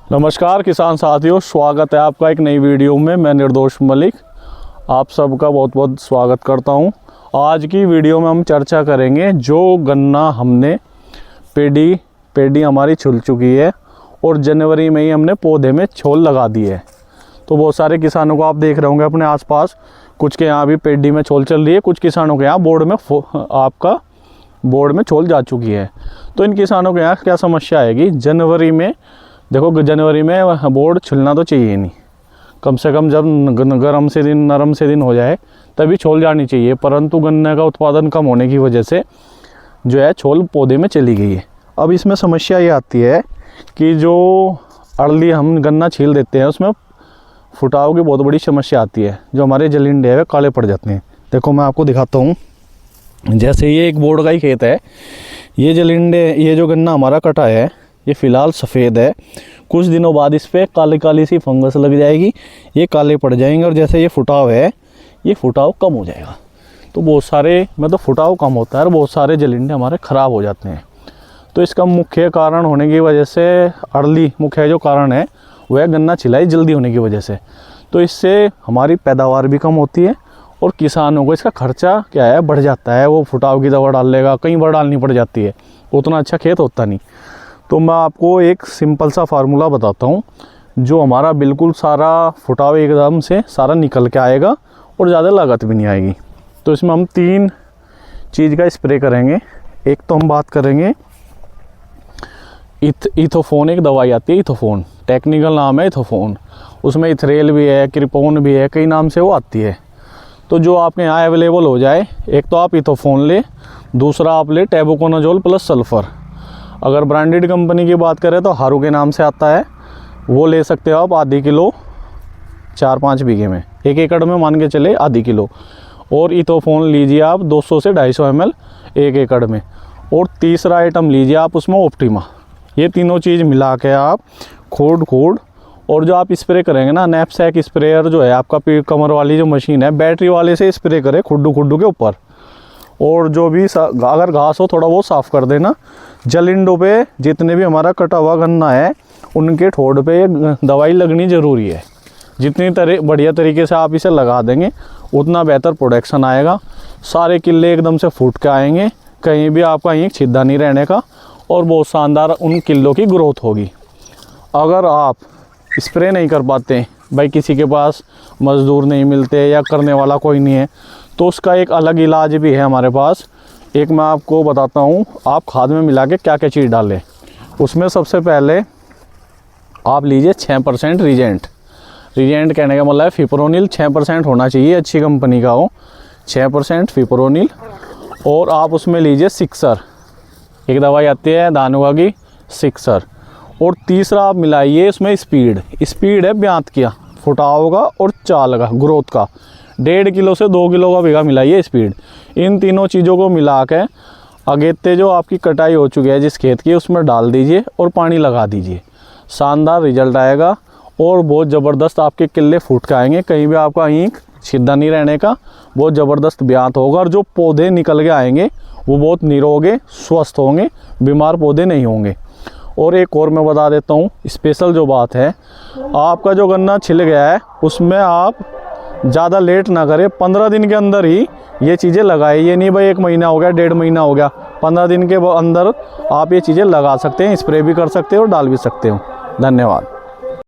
नमस्कार किसान साथियों, स्वागत है आपका एक नई वीडियो में। मैं निर्दोष मलिक आप सबका बहुत बहुत स्वागत करता हूं। आज की वीडियो में हम चर्चा करेंगे जो गन्ना हमने पेडी हमारी छुल चुकी है और जनवरी में ही हमने पौधे में छोल लगा दी है। तो बहुत सारे किसानों को आप देख रहे होंगे अपने आसपास, कुछ के यहाँ भी पेडी में छोल चल रही है, कुछ किसानों के यहाँ बोर्ड में छोल जा चुकी है। तो इन किसानों के यहाँ क्या समस्या आएगी, जनवरी में देखो, जनवरी में बोर्ड छिलना तो चाहिए नहीं, कम से कम जब नरम से दिन हो जाए तभी छोल जानी चाहिए। परंतु गन्ने का उत्पादन कम होने की वजह से जो है छोल पौधे में चली गई है। अब इसमें समस्या ये आती है कि जो अर्ली हम गन्ना छील देते हैं उसमें फुटाव की बहुत बड़ी समस्या आती है। जो हमारे जलिंडे है वे काले पड़ जाते हैं। देखो मैं आपको दिखाता हूँ, जैसे ये एक बोर्ड का ही खेत है, ये जलिंडे, ये जो गन्ना हमारा कटा है ये फ़िलहाल सफ़ेद है। कुछ दिनों बाद इस पर काली काली सी फंगस लग जाएगी, ये काले पड़ जाएंगे और जैसे ये फुटाव है ये फुटाव कम हो जाएगा। तो बहुत सारे फुटाव कम होता है और बहुत सारे जलिंडे हमारे ख़राब हो जाते हैं। तो इसका मुख्य कारण होने की वजह से मुख्य जो कारण है वह है गन्ना छिलाई जल्दी होने की वजह से। तो इससे हमारी पैदावार भी कम होती है और किसानों को इसका खर्चा क्या है बढ़ जाता है। वो फुटाव की दवा डाल लेगा, कई बार डालनी पड़ जाती है, उतना अच्छा खेत होता नहीं। तो मैं आपको एक सिंपल सा फार्मूला बताता हूँ जो हमारा बिल्कुल सारा फुटाव एकदम से सारा निकल के आएगा और ज़्यादा लागत भी नहीं आएगी। तो इसमें हम 3 चीज़ का स्प्रे करेंगे। एक तो हम बात करेंगे इथोफोन, एक दवाई आती है इथोफोन, टेक्निकल नाम है इथोफोन। उसमें इथरेल भी है, क्रिपोन भी है, कई नाम से वो आती है। तो जो आपके यहाँ अवेलेबल हो जाए, एक तो आप इथोफोन ले, दूसरा आप ले टेबुकोनाजोल प्लस सल्फ़र। अगर ब्रांडेड कंपनी की बात करें तो हारू के नाम से आता है, वो ले सकते हो आप आधी किलो 4-5 बीघे में, 1 एकड़ में मान के चले आधी किलो। और इथोफोन लीजिए आप 200 से 250 ml 1 एकड़ में। और तीसरा आइटम लीजिए आप उसमें ऑप्टिमा। ये तीनों चीज़ मिला के आप खोड और जो आप स्प्रे करेंगे ना, नैपसैक स्प्रेयर जो है आपका कमर वाली जो मशीन है, बैटरी वाले से स्प्रे करें खुड्डू के ऊपर। और जो भी अगर घास हो थोड़ा वो साफ़ कर देना। जलिंडों पे जितने भी हमारा कटा हुआ गन्ना है उनके ठोड़ पे दवाई लगनी ज़रूरी है। जितनी बढ़िया तरीके से आप इसे लगा देंगे उतना बेहतर प्रोडक्शन आएगा। सारे किले एकदम से फूट के आएंगे, कहीं भी आपका एक छिद्दा नहीं रहने का और बहुत शानदार उन किलों की ग्रोथ होगी। अगर आप स्प्रे नहीं कर पाते, भाई किसी के पास मज़दूर नहीं मिलते या करने वाला कोई नहीं है, तो उसका एक अलग इलाज भी है हमारे पास। एक मैं आपको बताता हूँ आप खाद में मिला के क्या क्या चीज़ डालें। उसमें सबसे पहले आप लीजिए 6% रीजेंट कहने का मतलब है फिप्रोनिल 6% होना चाहिए, अच्छी कंपनी का हो, 6% फिप्रोनिल। और आप उसमें लीजिए सिक्सर, एक दवाई आती है धानुका की सिक्सर। और तीसरा आप मिलाइए इसमें स्पीड है ब्यांत किया फुटाव का और चाल का ग्रोथ का, 1.5 किलो से 2 किलो का बीघा मिलाइए स्पीड। इन तीनों चीज़ों को मिला के अगेते जो आपकी कटाई हो चुकी है जिस खेत की उसमें डाल दीजिए और पानी लगा दीजिए। शानदार रिजल्ट आएगा और बहुत ज़बरदस्त आपके किले फूट के आएंगे, कहीं भी आपका ईंख सीधा नहीं रहने का, बहुत ज़बरदस्त ब्यांत होगा। और जो पौधे निकल के आएंगे वो बहुत निरोगे स्वस्थ होंगे, बीमार पौधे नहीं होंगे। और एक और मैं बता देता हूँ स्पेशल जो बात है, आपका जो गन्ना छिल गया है उसमें आप ज़्यादा लेट ना करें, 15 दिन के अंदर ही ये चीज़ें लगाएं। ये नहीं भाई 1 महीना हो गया, 1.5 महीना हो गया, 15 दिन के अंदर आप ये चीज़ें लगा सकते हैं, स्प्रे भी कर सकते हो और डाल भी सकते हो। धन्यवाद।